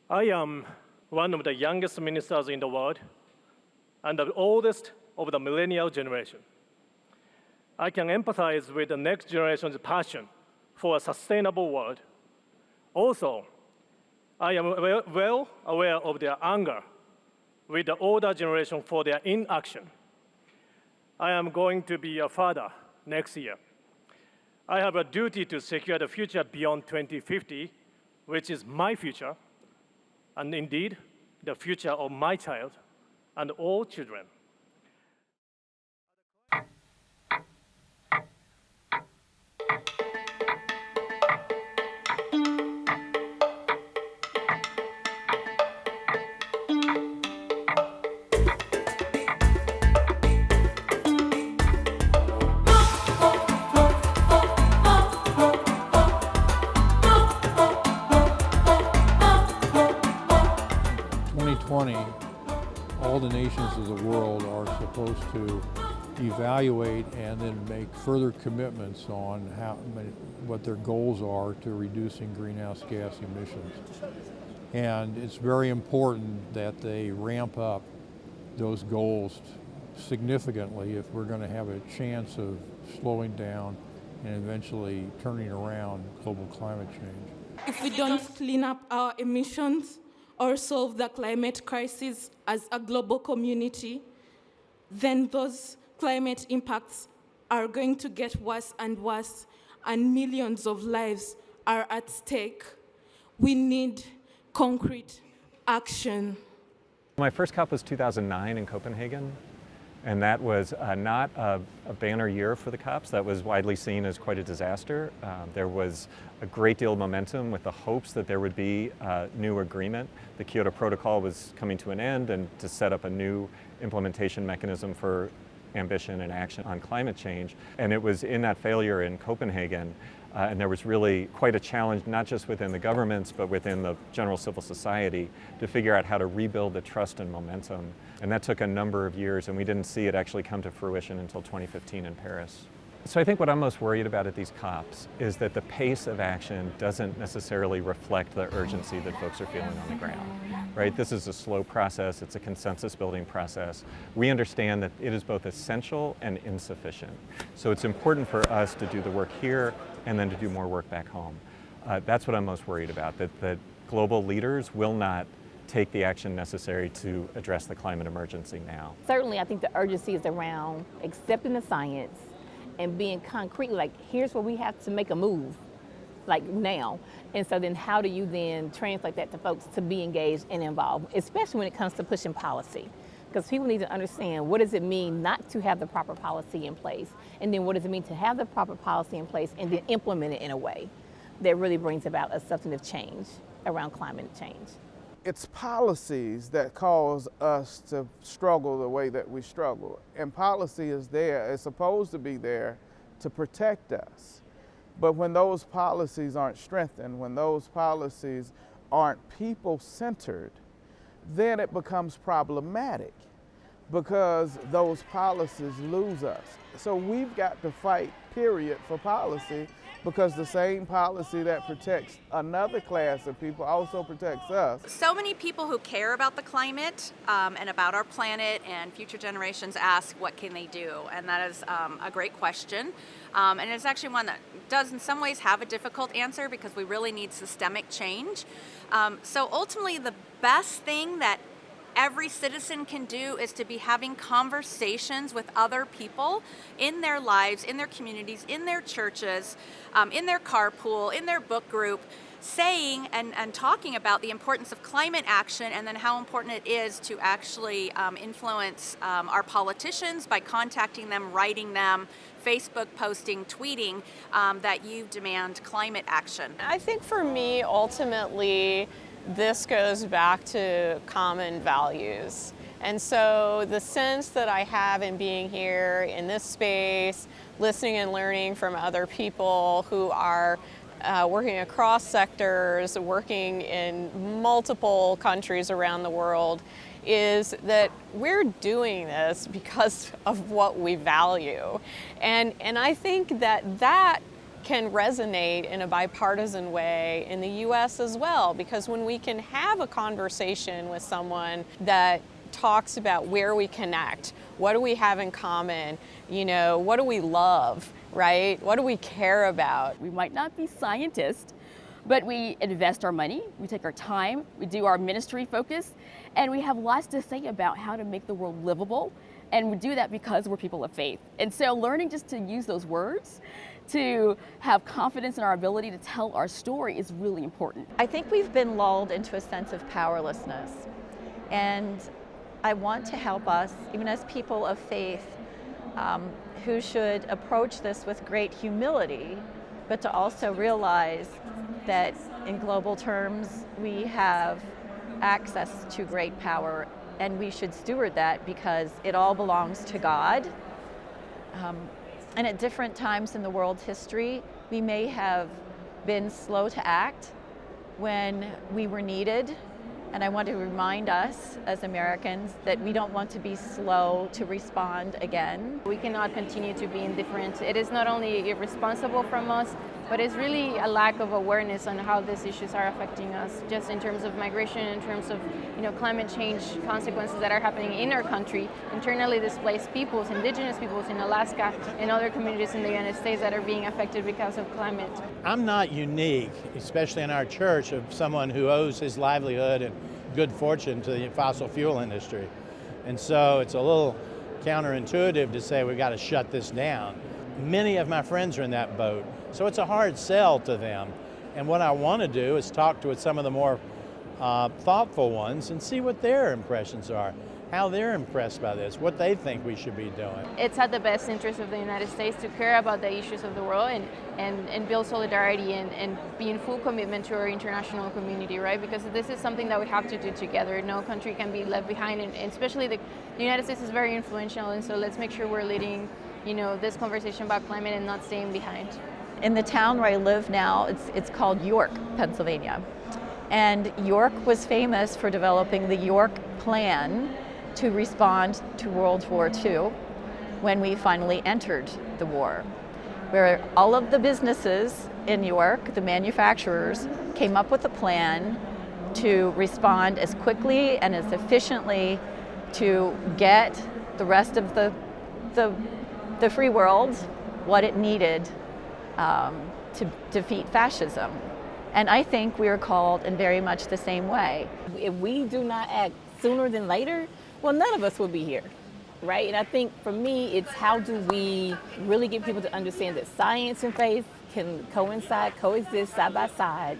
I am one of the youngest ministers in the world and the oldest of the millennial generation. I can empathize with the next generation's passion for a sustainable world. Also, I am well aware of their anger with the older generation for their inaction. I am going to be a father next year. I have a duty to secure the future beyond 2050, which is my future, and indeed, the future of my child and all children. All the nations of the world are supposed to evaluate and then make further commitments on what their goals are to reducing greenhouse gas emissions. And it's very important that they ramp up those goals significantly if we're going to have a chance of slowing down and eventually turning around global climate change. If we don't clean up our emissions or solve the climate crisis as a global community, then those climate impacts are going to get worse and worse, and millions of lives are at stake. We need concrete action. My first COP was 2009 in Copenhagen, and that was not a banner year for the COPs. That was widely seen as quite a disaster. There was a great deal of momentum with the hopes that there would be a new agreement. The Kyoto Protocol was coming to an end, and to set up a new implementation mechanism for ambition and action on climate change. And it was in that failure in Copenhagen, and there was really quite a challenge, not just within the governments, but within the general civil society, to figure out how to rebuild the trust and momentum. And that took a number of years, and we didn't see it actually come to fruition until 2015 in Paris. So I think what I'm most worried about at these COPs is that the pace of action doesn't necessarily reflect the urgency that folks are feeling on the ground, right? This is a slow process, it's a consensus building process. We understand that it is both essential and insufficient. So it's important for us to do the work here and then to do more work back home. That's what I'm most worried about, that global leaders will not take the action necessary to address the climate emergency now. Certainly, I think the urgency is around accepting the science and being concrete, like here's where we have to make a move, like now. And so then how do you then translate that to folks to be engaged and involved, especially when it comes to pushing policy? Because people need to understand, what does it mean not to have the proper policy in place? And then what does it mean to have the proper policy in place and then implement it in a way that really brings about a substantive change around climate change? It's policies that cause us to struggle the way that we struggle. And policy is there, it's supposed to be there to protect us. But when those policies aren't strengthened, when those policies aren't people-centered, then it becomes problematic because those policies lose us. So we've got to fight, period, for policy, because the same policy that protects another class of people also protects us. So many people who care about the climate and about our planet and future generations ask, what can they do? And that is a great question. And it's actually one that does in some ways have a difficult answer because we really need systemic change. So ultimately, the best thing that every citizen can do is to be having conversations with other people in their lives, in their communities, in their churches, in their carpool, in their book group, saying and talking about the importance of climate action and then how important it is to actually influence our politicians by contacting them, writing them, Facebook posting, tweeting that you demand climate action. I think for me, ultimately, this goes back to common values. And so the sense that I have in being here in this space, listening and learning from other people who are working across sectors, working in multiple countries around the world, is that we're doing this because of what we value. And I think that can resonate in a bipartisan way in the US as well, because when we can have a conversation with someone that talks about where we connect, what do we have in common, what do we love, right? What do we care about? We might not be scientists, but we invest our money, we take our time, we do our ministry focus, and we have lots to say about how to make the world livable. And we do that because we're people of faith. And so learning just to use those words, to have confidence in our ability to tell our story is really important. I think we've been lulled into a sense of powerlessness. And I want to help us, even as people of faith, who should approach this with great humility, but to also realize that in global terms, we have access to great power, and we should steward that because it all belongs to God. And at different times in the world's history, we may have been slow to act when we were needed. And I want to remind us as Americans that we don't want to be slow to respond again. We cannot continue to be indifferent. It is not only irresponsible from us, but it's really a lack of awareness on how these issues are affecting us, just in terms of migration, in terms of climate change consequences that are happening in our country, internally displaced peoples, indigenous peoples in Alaska, and other communities in the United States that are being affected because of climate. I'm not unique, especially in our church, of someone who owes his livelihood and good fortune to the fossil fuel industry. And so it's a little counterintuitive to say we've got to shut this down. Many of my friends are in that boat, so it's a hard sell to them. And what I want to do is talk to some of the more thoughtful ones and see what their impressions are, how they're impressed by this, what they think we should be doing. It's at the best interest of the United States to care about the issues of the world and build solidarity and be in full commitment to our international community, right? Because this is something that we have to do together. No country can be left behind, and especially the United States is very influential, and so let's make sure we're leading this conversation about climate and not staying behind. In the town where I live now, it's called York, Pennsylvania. And York was famous for developing the York Plan to respond to World War II when we finally entered the war, where all of the businesses in York, the manufacturers, came up with a plan to respond as quickly and as efficiently to get the rest of the free world what it needed to defeat fascism. And I think we are called in very much the same way. If we do not act sooner than later, well, none of us will be here, right? And I think for me, it's how do we really get people to understand that science and faith can coexist side by side,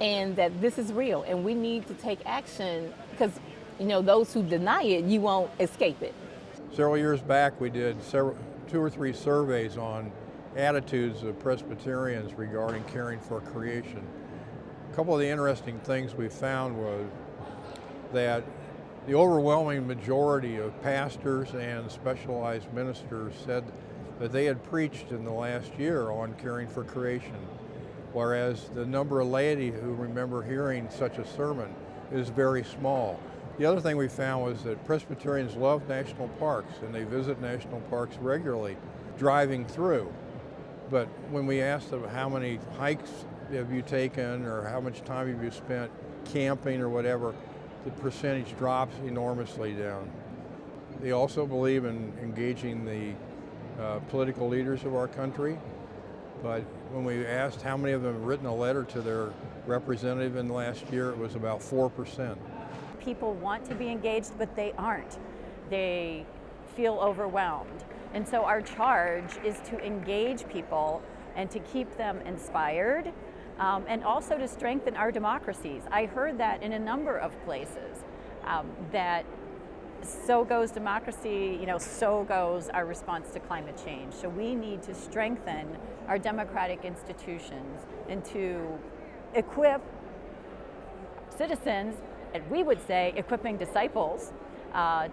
and that this is real, and we need to take action because, those who deny it, you won't escape it. Several years back, we did 2 or 3 surveys on attitudes of Presbyterians regarding caring for creation. A couple of the interesting things we found was that the overwhelming majority of pastors and specialized ministers said that they had preached in the last year on caring for creation, whereas the number of laity who remember hearing such a sermon is very small. The other thing we found was that Presbyterians love national parks, and they visit national parks regularly, driving through. But when we asked them how many hikes have you taken or how much time have you spent camping or whatever, the percentage drops enormously down. They also believe in engaging the political leaders of our country, but when we asked how many of them have written a letter to their representative in the last year, it was about 4%. People want to be engaged, but they aren't. They feel overwhelmed. And so our charge is to engage people and to keep them inspired, and also to strengthen our democracies. I heard that in a number of places, that so goes democracy, so goes our response to climate change. So we need to strengthen our democratic institutions and to equip citizens, and we would say equipping disciples,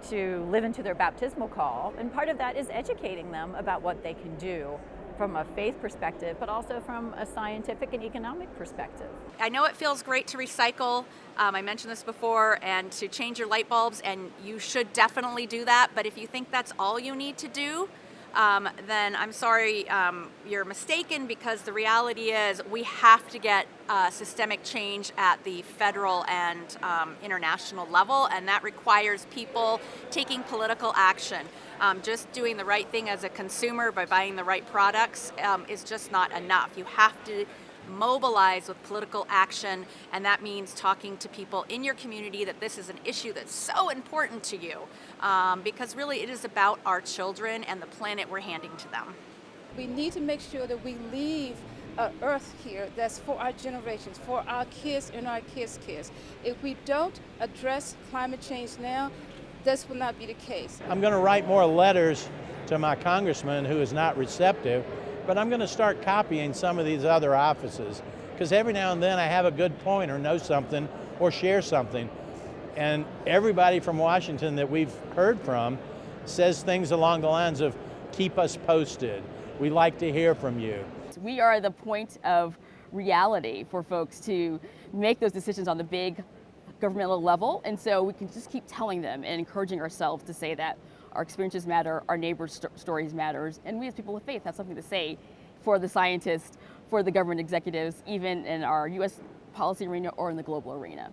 to live into their baptismal call. And part of that is educating them about what they can do from a faith perspective, but also from a scientific and economic perspective. I know it feels great to recycle. I mentioned this before, and to change your light bulbs, and you should definitely do that. But if you think that's all you need to do, then I'm sorry, you're mistaken, because the reality is we have to get systemic change at the federal and international level, and that requires people taking political action. Just doing the right thing as a consumer by buying the right products is just not enough. You have to mobilize with political action, and that means talking to people in your community that this is an issue that's so important to you, because really it is about our children and the planet we're handing to them. We need to make sure that we leave an earth here that's for our generations, for our kids and our kids' kids. If we don't address climate change now, this will not be the case. I'm going to write more letters to my congressman who is not receptive, but I'm going to start copying some of these other offices, because every now and then I have a good point or know something or share something. And everybody from Washington that we've heard from says things along the lines of, keep us posted. We like to hear from you. We are the point of reality for folks to make those decisions on the big governmental level, and so we can just keep telling them and encouraging ourselves to say that our experiences matter, our neighbors' stories matters, and we as people of faith have something to say for the scientists, for the government executives, even in our U.S. policy arena or in the global arena.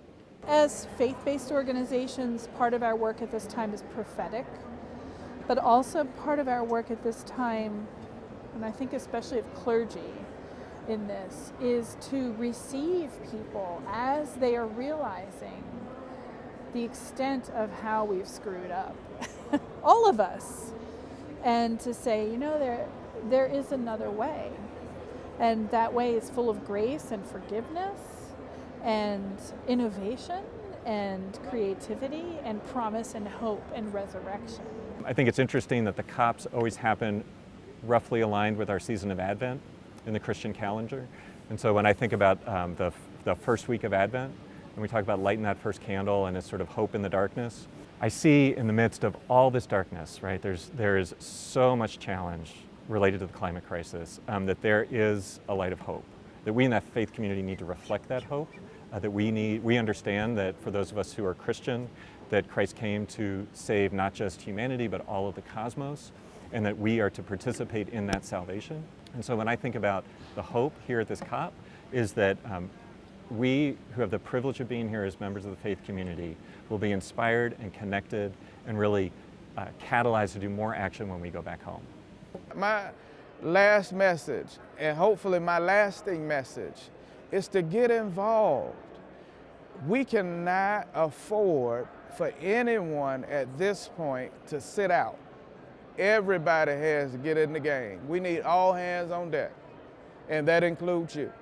As faith-based organizations, part of our work at this time is prophetic, but also part of our work at this time, and I think especially of clergy in this, is to receive people as they are realizing the extent of how we've screwed up. All of us. And to say, you know, there is another way. And that way is full of grace and forgiveness and innovation and creativity and promise and hope and resurrection. I think it's interesting that the COPs always happen roughly aligned with our season of Advent in the Christian calendar. And so when I think about the first week of Advent, and we talk about lighting that first candle and it's sort of hope in the darkness, I see in the midst of all this darkness, right, there is so much challenge related to the climate crisis, that there is a light of hope, that we in that faith community need to reflect that hope, that we understand that for those of us who are Christian, that Christ came to save not just humanity, but all of the cosmos, and that we are to participate in that salvation. And so when I think about the hope here at this COP, is that we who have the privilege of being here as members of the faith community will be inspired and connected and really catalyzed to do more action when we go back home. My last message, and hopefully my lasting message, is to get involved. We cannot afford for anyone at this point to sit out. Everybody has to get in the game. We need all hands on deck, and that includes you.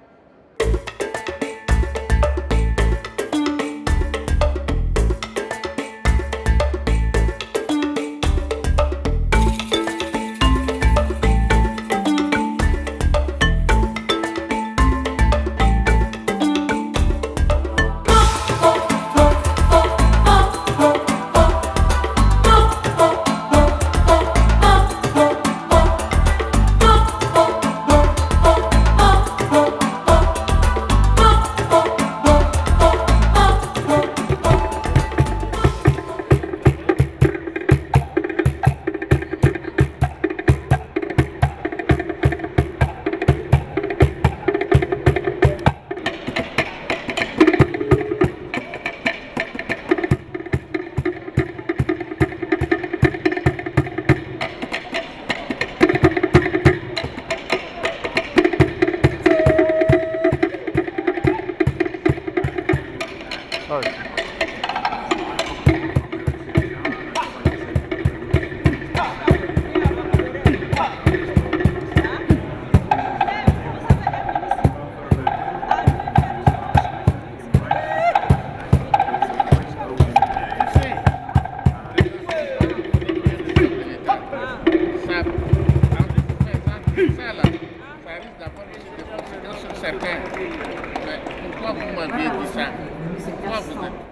Pourquoi vous m'aviez dit ça? Pourquoi vous êtes...